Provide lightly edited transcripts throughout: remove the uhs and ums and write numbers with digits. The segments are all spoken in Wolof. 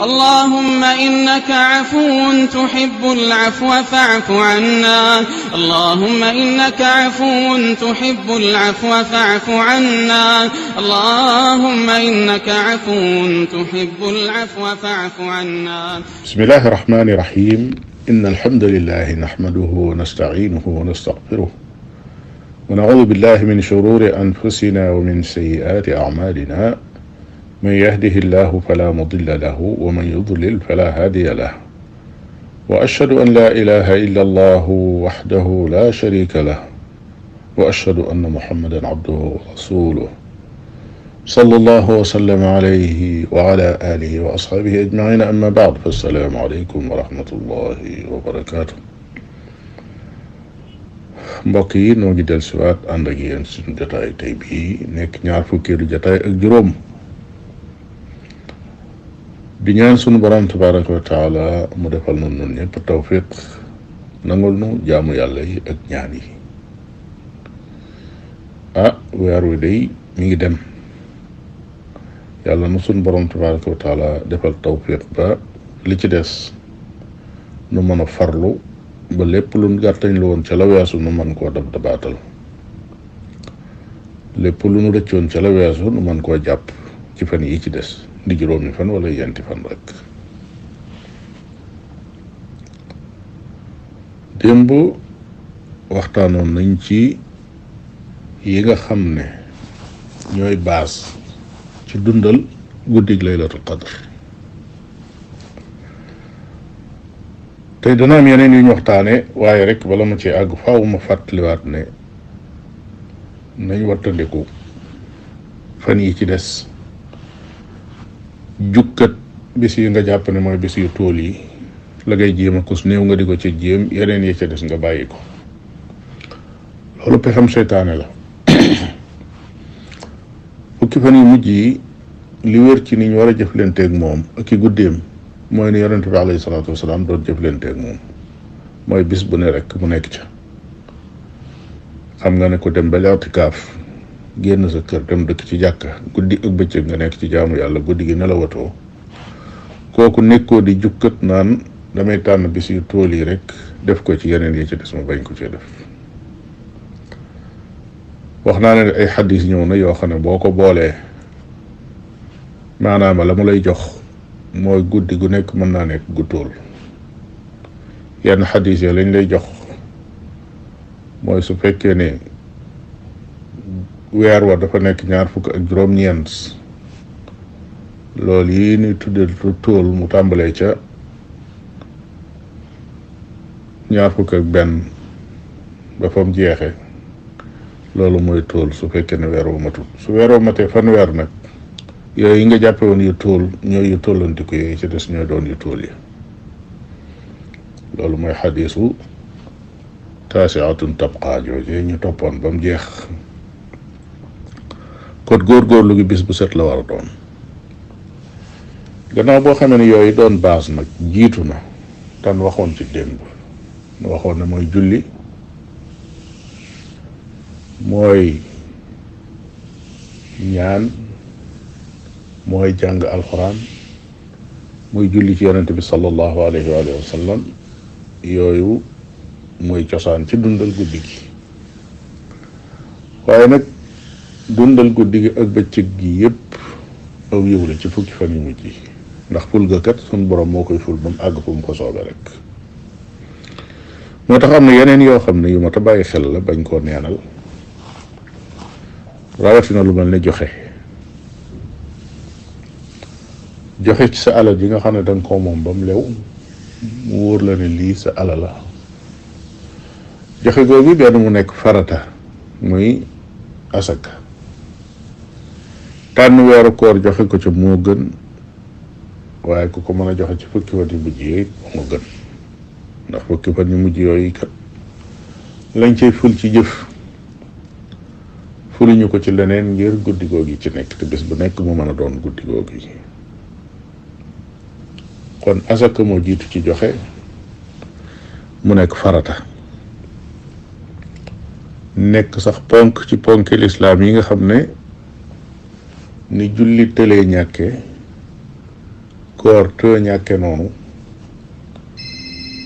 اللهم إنك عفو تحب العفو فاعف عنا اللهم إنك عفو تحب العفو فاعف عنا اللهم إنك عفو تحب العفو فاعف عنا. بسم الله الرحمن الرحيم. إن الحمد لله نحمده ونستعينه ونستغفره ونعوذ بالله من شرور أنفسنا ومن سيئات أعمالنا. من يهده الله فلا مضل له ومن يضلل فلا هادي له وأشهد أن لا إله إلا الله وحده لا شريك له وأشهد أن محمدا عبده ورسوله صلى الله وسلم عليه وعلى آله وأصحابه أجمعين. أما بعد فالسلام عليكم ورحمة الله وبركاته. mbokk yi noo ngi dellusiwaat ànd ak yéen suñu jotaay tey bii nekk ñaar fukkeelu jotaay ak juróom di ñaan sunu borom tabaraka wa taala mu defal nun ñëpp tawfiq nangul nu jaamu yàlla yi ak ñaan yi. weer wi day mi ngi dem, yàlla na sunu borom tabaraka wa taala defal tawfiq ba li ci des nu mën a farlu ba lépp lu gàttañ lu woon ca la weesu nu mën koo dab dabaatal, lépp lu nu rëccoon ca la weesu nu mën koo jàpp ci fan yi ci des di juróomi fan wala yenti fan rek. démb waxtaanoon nañ ci yi nga xam ne ñooy baas ci dundal guddig laylatul qadr. tey dana am yeneen yu ñu waxtaane, waaye rek bala ma ci àgg faaw ma fàttaliwaat ne nañ wattandiku fan yi ci des jukkat bis yi nga jàpp ne mooy bis yu tool yi la ngay jéem a kus néew nga di ko ci jéem, yeneen yi ca des nga bàyyi ko. loolu pexam seytaane la. fukki fan yu mujj yi li wér ci ni ñu war a jëflanteeg moom ak i guddeem mooy ni yonente bi alayhi salaatu wasalaam doon jëflanteeg moom, mooy bis bu ne rek mu nekk ca. xam nga ne ko dem ba i'tikaaf génn sa kër dem dëkk ci jàkka guddi ak bëccëg nga nekk ci jaamu yàlla, guddi gi nelawatoo, kooku nekkoo di jukkat naan damay tànn bis yu tool yi rek def ko ci yeneen yi ci des ma bañ ko ci def. wax naa ne ay xadis ñëw na yoo xam ne boo ko boolee maanaam la mu lay jox mooy guddi gu nekk mën naa nekk gu tool. yenn xadis yi lañ lay jox mooy su fekkee ne weer wa dafa nekk ñaar fukk ak juróom-ñeent, loolu yi ni tudde tool mu tàmbalee ca ñaar fukk ak benn ba fa mu jeexe, loolu mooy tool su fekkee ne weer wa matul. su weer wa matee fanweer nag, yooyu yi nga jàppe woon yu tool ñooy yu tollantiku yooyu ci des ñooy doon yu tool yi. loolu mooy xadiisu taasiatun tabqa jooje ñu toppoon ba mu jeex. kon góorgóorlu gi bis bu set la war a doon. gannaaw boo xamee ne yooyu doon baas nag jiitu na tan waxoon ci démb, nu waxoon ne mooy julli, mooy ñaan, mooy jàng alxuraan, muy julli ci yonente bi sallallahu alayhi wa sallam. yooyu mooy cosaan ci dundal guddi gi. waaye nag dundal guddi gi ak bëccëg gi yépp aw yiw la ci fukki fan yu mujj yi, ndax ful ga kat suñ borom moo koy ful ba mu àgg fu mu ko soobee rek. moo tax am na yeneen yoo xam ne yu mat a bàyyi xel la, bañ koo neenal. rawatina lu mel ne joxe ci sa alal yi nga xam ne danga koo moom ba mu lew, mu wóor la ne lii sa alal la. joxe googu benn mu nekk farata muy asaka. tànn weeru koor joxe ko ca moo gën, waaye ku ko mën a joxe ci fukki fan yu mujj yooyu moo gën, ndax fukki fan yu mujj yooyu kat lañ cay ful ci jëf fuluñu ko ci leneen ngir guddi googu yi ci nekk, te bés bu nekk mu mën a doon guddi googu yi. kon asaka moo jiitu ci joxe, mu nekk farata, nekk sax ponk ci ponki lislaam yi nga xam ne ni julli tëlee ñàkke koor te ñàkke noonu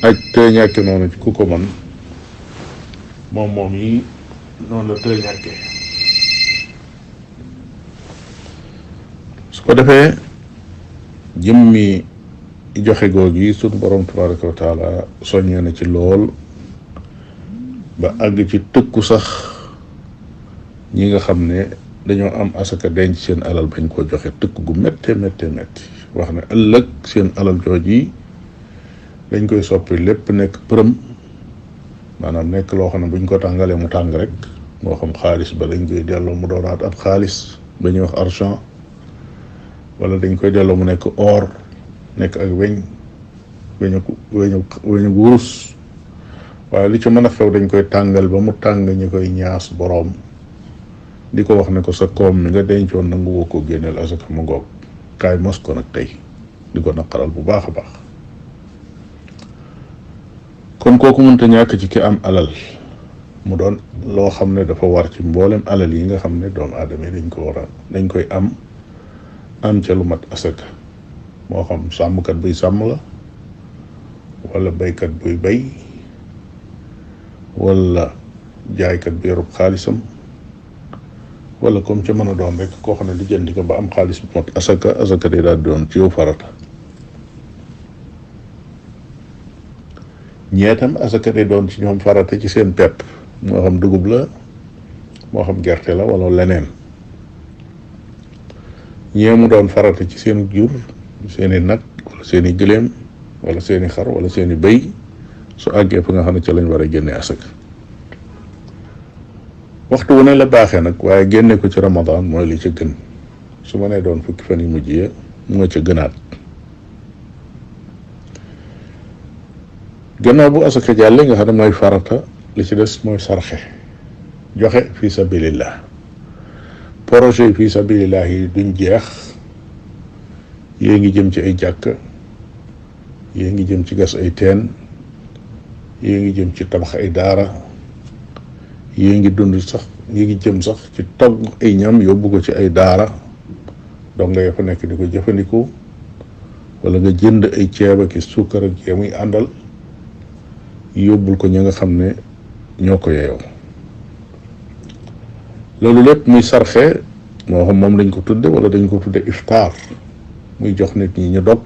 aj te ñàkke noonu ci ku ko man moom yi noonu la te ñàkke. su ko defee jëmmi joxe googu yi sunu borom tabaraka wa taala soññee na ci lool ba àgg ci tëkku sax ñi nga xam ne dañoo am asaka denc seen alal bañ koo joxe, tëkk gu méttee métti wax ne ëllëg seen alal jooj yi dañ koy soppi lépp nekk përëm, maanaam nekk loo xam ne buñ ko tàngalee mu tàng rek, moo xam xaalis ba dañ koy delloo mu doonaat ab xaalis ba ñuy wax argent, wala dañ koy delloo mu nekk or, nekk ak weñu wurus, waaye li ci mën a xew dañ koy tàngal ba mu tàng, ñu koy ñaas boroom di ko wax ne ko sa koom mi nga dencoon nangu woo ko génneel asaka mu ngoog, kaay mos ko nag tey, di ko naqaral bu baax a baax. kon kooku mënta ñàkk ci ki am alal mu doon loo xam ne dafa war ci mboolem alal yi nga xam ne doomu aadama yi dañ koy am ca lu mat asaka, moo xam sàmmkat buy sàmm la, wala baykat buy bay, wala jaaykat bi yorub xaalisam, wala comme ca mën a doon rek koo xam ne di jëndi ko ba am xaalis bu mat asaka day daal di doon ci yow farata. ñeetam asaka day doon ci ñoom farata ci seen pepp, moo xam dugub la, moo xam gerte la, wala leneen. ñee mu doon farata ci seen jur, seeni nag, wala seeni gëléem, wala seeni xar, wala seeni bëy, su àggee fa nga xam ne ca lañ war a génne asaka. waxtu wu ne la baaxee nag, waaye génne ko ci ramadan mooy li ca gën. su ma nee doon fukki fan yu mujj ya moo ca gënaat. gannaaw bu asaka jàlle nga xam ne mooy farata, li ci des mooy sarxe, joxe fi sabilillah. projet yi fi sabilillah yi duñ jeex, yée ngi jëm ci ay jàkk, yée ngi jëm ci gas ay teen, yée ngi jëm ci tabax ay daara, yée ngi jëm sax ci togg ay ñam yóbbu ko ci ay daara, donc nga fa nekk di ko jëfandikoo, wala nga jënd ay ceeb ak suukar ak yee muy àndal yóbbul ko ña nga xam ne ñoo ko yeyoo. loolu lépp muy sarxe, moo xam moom lañ ko tudde wala dañ ko tudde iftaar, muy jox nit ñi ñu dog,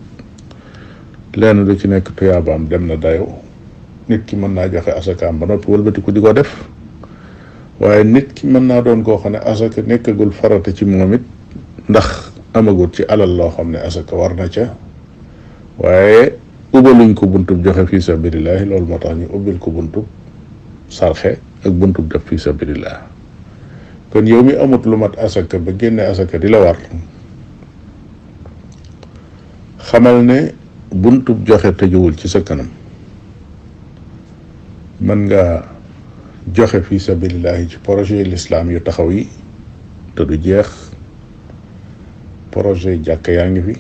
lenn lu ci nekk tuyaabaam dem na dayo. nit ki mën naa joxe asakaam ba noppi wëlbatiku di ko def, waaye nit ki mën naa doon koo xam ne asaka nekkagul farata ci moom it, ndax amagut ci alal loo xam ne asaka war na ca, waaye ubbaluñ ko buntub joxe fi sabilillah. loolu moo tax ñu ubbil ko buntub sarxe ak buntub def fi sabilillah. kon yow mi amut lu mat asaka ba génne asaka di la war, xamal ne buntub joxe tëjuwul ci sa kanam. mën nga joxe fi sabilillahi ci projet l'islam yu taxaw yi te du jeex. projet jàkka yaa ngi fi,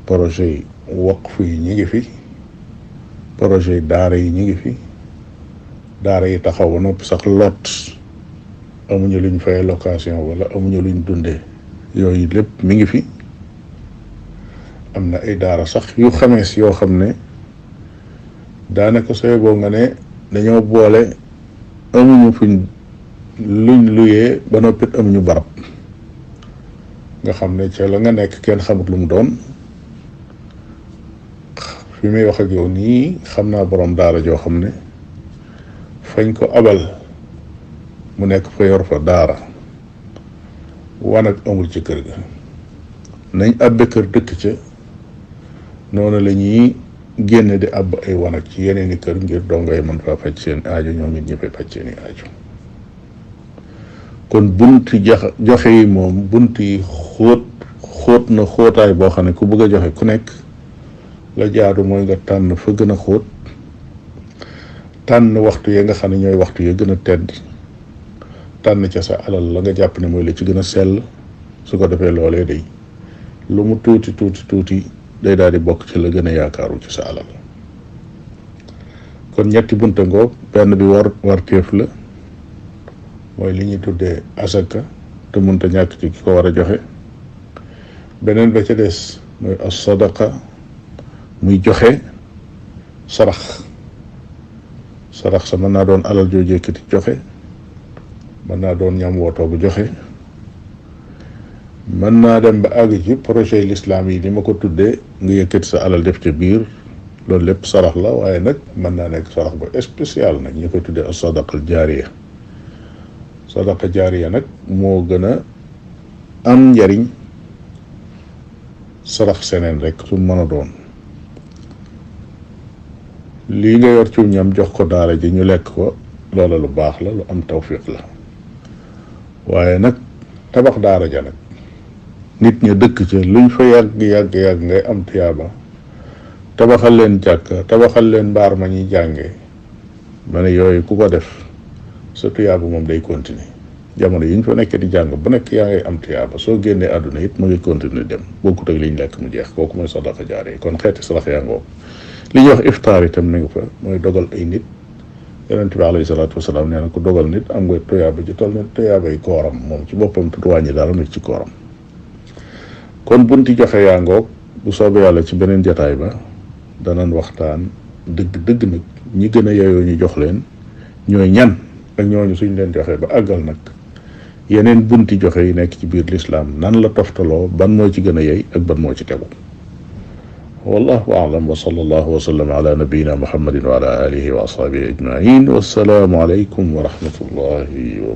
projet waqf yi ñi ngi fi, projet daara yi ñi ngi fi. daara yi taxaw ba noppi sax lot, amuñu luñ fay location wala amuñu luñ dundee, yooyu lépp mi ngi fi. am na ay daara sax yu xamees yoo xam ne daanaka sooy boo nga ne dañoo boole amuñu fuñ luñ luyee ba noppit amuñu barab, nga xam ne ca la nga nekk kenn xamut lu mu doon. fi may wax ak yow nii xam naa borom daara joo xam ne fañ ko abal mu nekk fa yor fa daara, wanag amul ci kër ga. nañ abbe kër dëkk ca, noonu la ñuy génne di àbb ay wanag ci yeneeni kër ngir dongo yi mën faa faj seen aajo, ñoom it ñi fay faj seeni aajo. kon bunti joxe yi moom bunt yi xóot na xóotaay boo xam ne ku bëgg a joxe ku nekk la jaadu mooy nga tànn fa gën a xóot, tànn waxtu ya nga xam ne ñooy waxtu ya gën a tedd, tànn ca sa alal la nga jàpp ne mooy la ci gën a sell. su ko defee loolee day lu mu tuuti day daal di bokk ci la gën a yaakaaru ci sa alal. kon ñetti bunta ngoog. benn bi warteef la, mooy li ñuy tuddee asaka te mënta ñàkk ci ki ko war a joxe. beneen ba ca des mooy as-sadaqa muy joxe sarax sa mën naa doon alal joo yëkkati joxe, mën naa doon ñam wootoo bu joxe, mën naa dem ba àgg ci projet l'islam yi ni ma ko tuddee nga yëkkati sa alal def ca biir, loolu lépp sarax la. waaye nag mën naa nekk sarax bu spécial nag ñu koy tuddee as-sadaqa al-jaariya. sadaqa jaariya nag moo gën a am njariñ sarax seneen rek su mën a doon. lii nga yor ci ñam jox ko daara ji ñu lekk ko, loola lu baax la, lu am tawfiq la. waaye nag tabax daara ja nag nit ña dëkk ca luñ fa yàgg ngay am tiyaaba, tabaxal leen jàkka, tabaxal leen mbaar ma ñuy jànge, ma ne yooyu ku ko def sa tiyaaba moom day continuer. jamono yi ñu fa nekk di jàng bu nekk yaa ngay am tiyaaba, soo génnee àdduna it ma ngi continuer dem, bokkut ak liñ lekk mu jeex. kooku mooy sadaqa jaariya. kon xeeti sadax yaa ngoo. li ñuy wax iftaar itam mi ngi fa, mooy dogal ay nit. yonent bi alayhi salaatu wasalaam nee na ku dogal nit am nga tuyaaba ji toll ne tuyaabay kooram, moom ci boppam tu wàññi dara nit ci kooram. kon bunti joxe yaa ngoog. bu soobee yàlla ci beneen jataay ba danañ waxtaan dëgg nag ñi gën a yeyoo ñu jox leen ñooy ñan, ak ñooñu suñ leen joxee ba àggal nag yeneen bunti joxe yi nekk ci biir lislaam nan la toftaloo, ban moo ci gën a yey ak ban moo ci tegu. wallahu a'lam wa sallallahu wa sallam ala nabiyyina muhammadin wa ala alihi wa ashabihi ajma'in. wassalaamu alaykum wa rahmatullahi wa